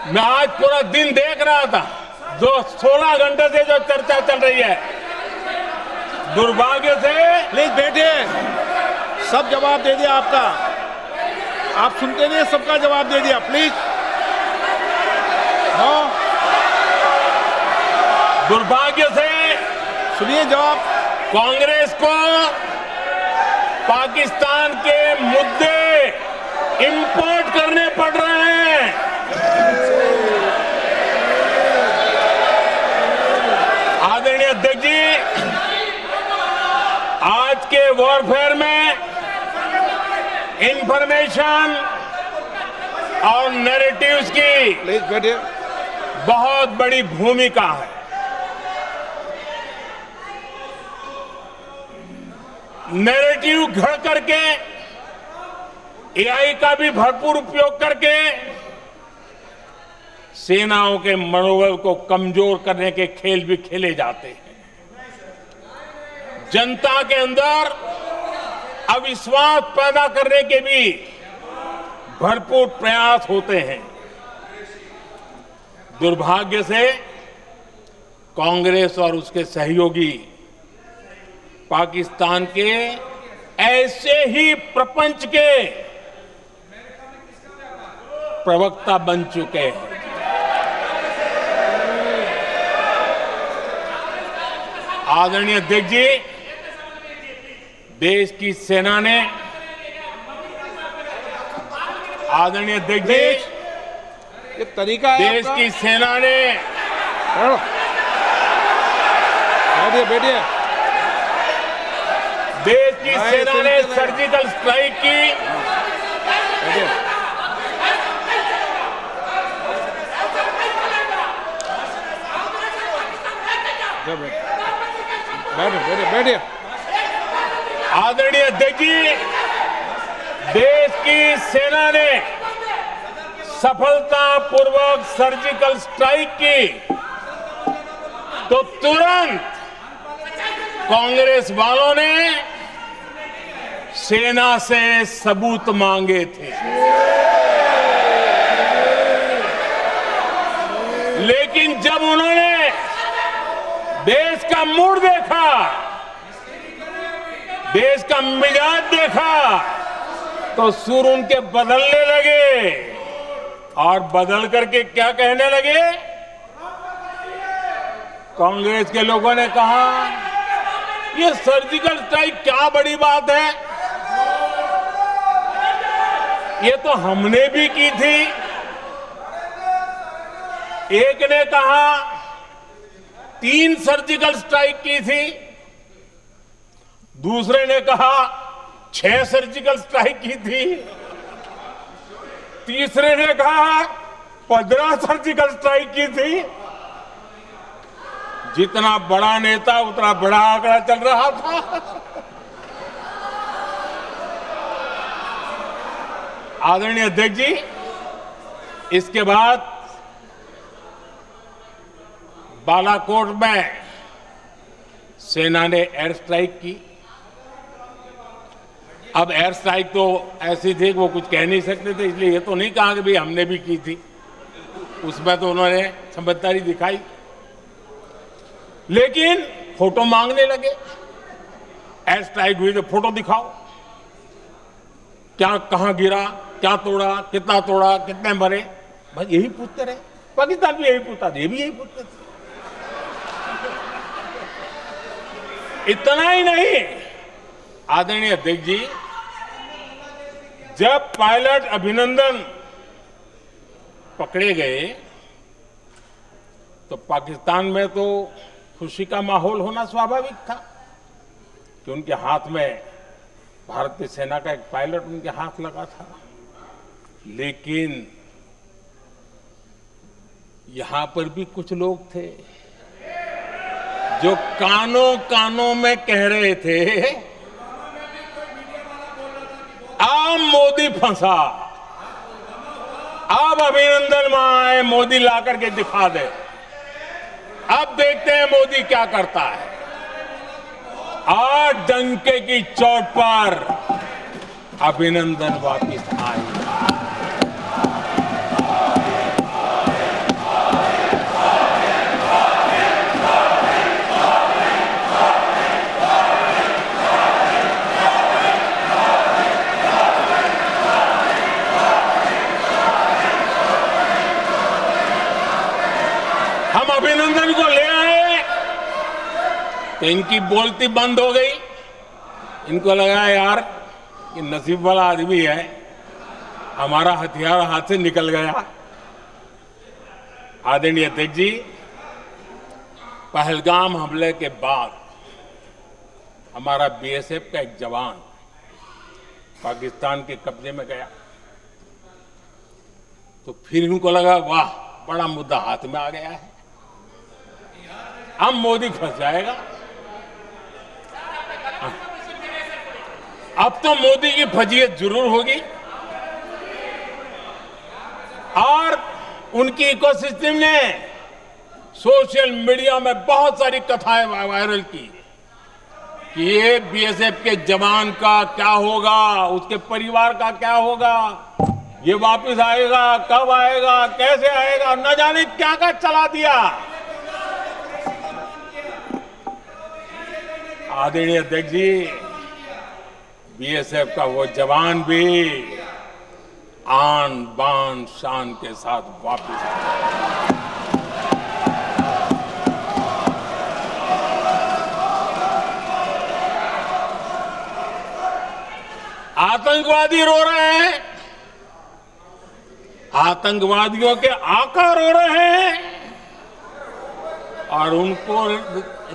मैं आज पूरा दिन देख रहा था, जो 16 घंटे से जो चर्चा चल रही है, दुर्भाग्य से। प्लीज बैठिए, सब जवाब दे दिया आपका, आप सुनते नहीं, सबका जवाब दे दिया, प्लीज। नो, दुर्भाग्य से सुनिए जवाब। कांग्रेस को पाकिस्तान के मुद्दे इंपोर्ट करने पड़ रहे हैं। आदरणीय अध्यक्ष जी, आज के वॉरफेयर में इंफॉर्मेशन और नैरेटिव्स की प्लीज बैठिए। बहुत बड़ी भूमिका है। नैरेटिव घड़ करके, एआई का भी भरपूर उपयोग करके सेनाओं के मनोबल को कमजोर करने के खेल भी खेले जाते हैं। जनता के अंदर अविश्वास पैदा करने के भी भरपूर प्रयास होते हैं। दुर्भाग्य से कांग्रेस और उसके सहयोगी पाकिस्तान के ऐसे ही प्रपंच के प्रवक्ता बन चुके हैं। आदरणीय अध्यक्ष जी, देश की सेना ने, आदरणीय अध्यक्ष जी, ये तरीका है देश आपका? की सेना ने, बैठिए बैठिए। देश की सेना ने सर्जिकल स्ट्राइक की। बैठिए। बैठिए बैठिए। आदरणीय अध्यक्ष जी, देश की सेना ने सफलतापूर्वक सर्जिकल स्ट्राइक की तो तुरंत कांग्रेस वालों ने सेना से सबूत मांगे थे। लेकिन जब उन्होंने देश का मूड देखा, देश का मिजाज देखा, तो सुर उनके बदलने लगे और बदल करके क्या कहने लगे? कांग्रेस के लोगों ने कहा, ये सर्जिकल स्ट्राइक क्या बड़ी बात है, ये तो हमने भी की थी। एक ने कहा 3 सर्जिकल स्ट्राइक की थी, दूसरे ने कहा 6 सर्जिकल स्ट्राइक की थी, तीसरे ने कहा 15 सर्जिकल स्ट्राइक की थी। जितना बड़ा नेता उतना बड़ा आंकड़ा चल रहा था। आदरणीय अध्यक्ष जी, इसके बाद बालाकोट में सेना ने एयर स्ट्राइक की। अब एयर स्ट्राइक तो ऐसी थी कि वो कुछ कह नहीं सकते थे, इसलिए ये तो नहीं कहा कि भाई हमने भी की थी। उसमें तो उन्होंने समझदारी दिखाई, लेकिन फोटो मांगने लगे। एयर स्ट्राइक हुई तो फोटो दिखाओ, क्या कहां गिरा, क्या तोड़ा, कितने मरे, बस यही पूछते रहे। पाकिस्तान भी यही पूछता था, ये भी यही पूछते थे। इतना ही नहीं, आदरणीय अध्यक्ष जी, जब पायलट अभिनंदन पकड़े गए तो पाकिस्तान में तो खुशी का माहौल होना स्वाभाविक था कि उनके हाथ में भारतीय सेना का एक पायलट उनके हाथ लगा था। लेकिन यहां पर भी कुछ लोग थे जो कानों कानों में कह रहे थे, अब मोदी फंसा, अब अभिनंदन वहां आए, मोदी ला करके दिखा दे, अब देखते हैं मोदी क्या करता है। आज डंके की चोट पर अभिनंदन वापिस आए। अभिनंदन को ले आए तो इनकी बोलती बंद हो गई। इनको लगा यार कि नसीब वाला आदमी है, हमारा हथियार हाथ से निकल गया। आदरणीय अध्यक्ष जी, पहलगाम हमले के बाद हमारा बीएसएफ का एक जवान पाकिस्तान के कब्जे में गया तो फिर इनको लगा वाह, बड़ा मुद्दा हाथ में आ गया है, अब मोदी फंस जाएगा। अब तो मोदी की फजीयत जरूर होगी। और उनकी इकोसिस्टम ने सोशल मीडिया में बहुत सारी कथाएं वायरल की कि ये बीएसएफ के जवान का क्या होगा, उसके परिवार का क्या होगा, ये वापस आएगा, कब आएगा, कैसे आएगा, न जाने क्या क्या चला दिया। आदरणीय अध्यक्ष जी, बीएसएफ का वो जवान भी आन बान शान के साथ वापस आया। आतंकवादी रो रहे हैं, आतंकवादियों के आका रो रहे हैं और उनको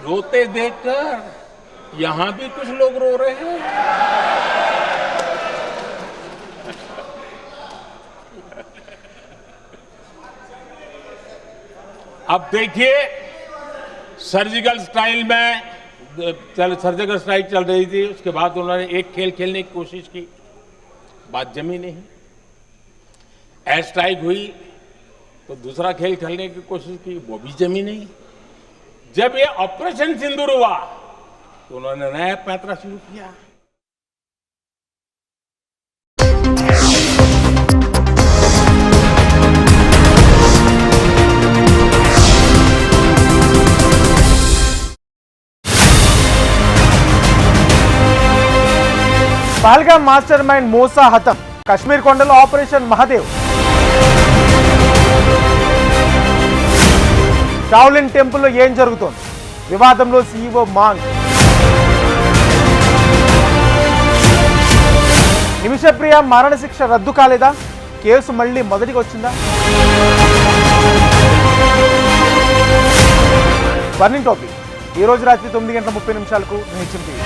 रोते देखकर यहां भी कुछ लोग रो रहे हैं। अब देखिए, सर्जिकल स्ट्राइक चल रही थी, उसके बाद उन्होंने एक खेल खेलने की कोशिश की, बात जमी नहीं। एयर स्ट्राइक हुई तो दूसरा खेल खेलने की कोशिश की, वो भी जमी नहीं। जब ये ऑपरेशन सिंदूर हुआ तो उन्होंने नया पैंतरा शुरू किया। పహల్గామ్ మాస్టర్ మైండ్ మోసా హతం, కశ్మీర్ కొండలో ఆపరేషన్ మహాదేవ్. షావ్లిన్ టెంపుల్లో ఏం జరుగుతోంది? వివాదంలో సీఈఓ మాంగ్. నిమిషప్రియ మరణశిక్ష రద్దు కాలేదా? కేసు మళ్లీ మొదటికి వచ్చిందా? బర్నింగ్ టాపిక్ ఈ రోజు రాత్రి 9:30 నిత్యం టీవీ.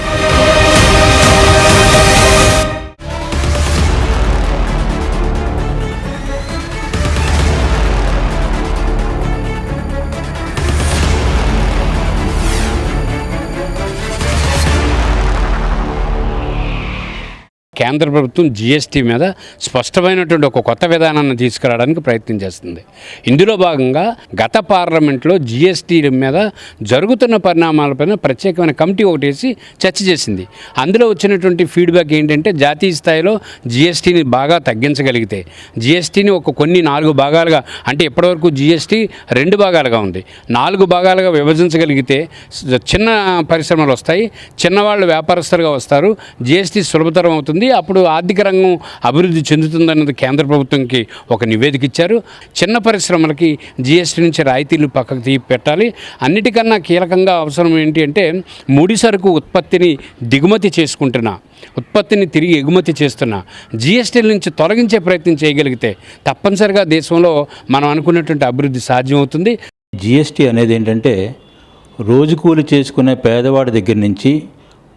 కేంద్ర ప్రభుత్వం జీఎస్టీ మీద స్పష్టమైనటువంటి ఒక కొత్త విధానాన్ని తీసుకురావడానికి ప్రయత్నం చేస్తుంది. ఇందులో భాగంగా గత పార్లమెంట్లో జీఎస్టీ మీద జరుగుతున్న పరిణామాలపైన ప్రత్యేకమైన కమిటీ ఒకటి వేసి చర్చ చేసింది. అందులో వచ్చినటువంటి ఫీడ్బ్యాక్ ఏంటంటే, జాతీయ స్థాయిలో జీఎస్టీని బాగా తగ్గించగలిగితే, జీఎస్టీని కొన్ని 4 భాగాలుగా, అంటే ఇప్పటివరకు జీఎస్టీ 2 భాగాలుగా ఉంది, 4 భాగాలుగా విభజించగలిగితే చిన్న పరిశ్రమలు వస్తాయి, చిన్నవాళ్ళు వ్యాపారస్తులుగా వస్తారు, జీఎస్టీ సులభతరం అవుతుంది, అప్పుడు ఆర్థిక రంగం అభివృద్ధి చెందుతుందన్నది కేంద్ర ప్రభుత్వంకి ఒక నివేదిక ఇచ్చారు. చిన్న పరిశ్రమలకి జీఎస్టీ నుంచి రాయితీలు పక్కకు పెట్టాలి. అన్నిటికన్నా కీలకంగా అవసరం ఏంటి అంటే, ముడి సరుకు ఉత్పత్తిని దిగుమతి చేసుకుంటున్నా, ఉత్పత్తిని తిరిగి ఎగుమతి చేస్తున్నా జీఎస్టీల నుంచి తొలగించే ప్రయత్నం చేయగలిగితే తప్పనిసరిగా దేశంలో మనం అనుకున్నటువంటి అభివృద్ధి సాధ్యమవుతుంది. జీఎస్టీ అనేది ఏంటంటే, రోజు కూలి చేసుకునే పేదవాడి దగ్గర నుంచి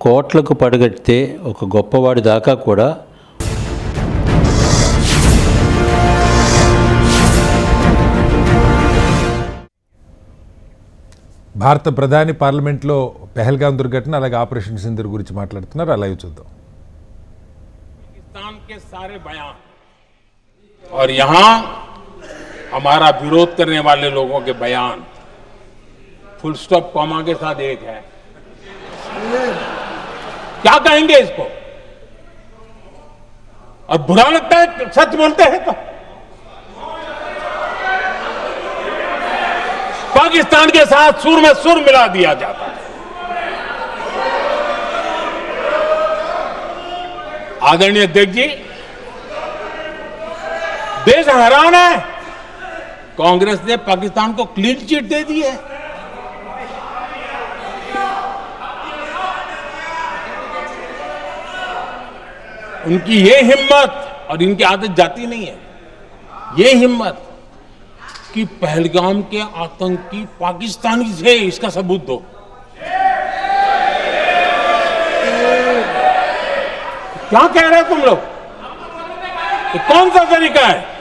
కోట్లకు పడగట్టే ఒక గొప్పవాడి దాకా కూడా భారత ప్రధాని పార్లమెంట్లో పహల్గామ్ దుర్ఘటన అలాగే ఆపరేషన్ సింధూర్ గురించి మాట్లాడుతున్నారు. అలాగే చూద్దాం. पाकिस्तान के सारे बयान और यहां हमारा विरोध करने वाले लोगों के बयान फुल स्टॉप कॉमा के साथ एक है। क्या कहेंगे इसको? और बुरा लगता है सच बोलते हैं तो। पाकिस्तान के साथ सुर में सुर मिला दिया जाता है। आदरणीय अध्यक्ष जी, देश हैरान है कांग्रेस ने पाकिस्तान को क्लीन चिट दे दी है। उनकी ये हिम्मत, और इनकी आदत जाती नहीं है, ये हिम्मत कि पहलगाम के आतंकी पाकिस्तानी थे, इसका सबूत दो। क्या कह रहे हो तुम लोग? ये कौन सा तरीका है?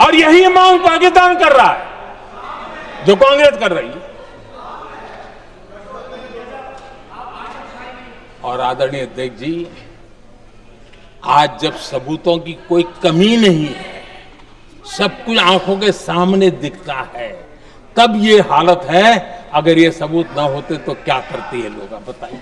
और यही मांग पाकिस्तान कर रहा है जो कांग्रेस कर रही है। और आदरणीय अध्यक्ष जी, आज जब सबूतों की कोई कमी नहीं है, सब कुछ आंखों के सामने दिखता है, तब ये हालत है। अगर ये सबूत ना होते तो क्या करती है लोग, आप बताइए।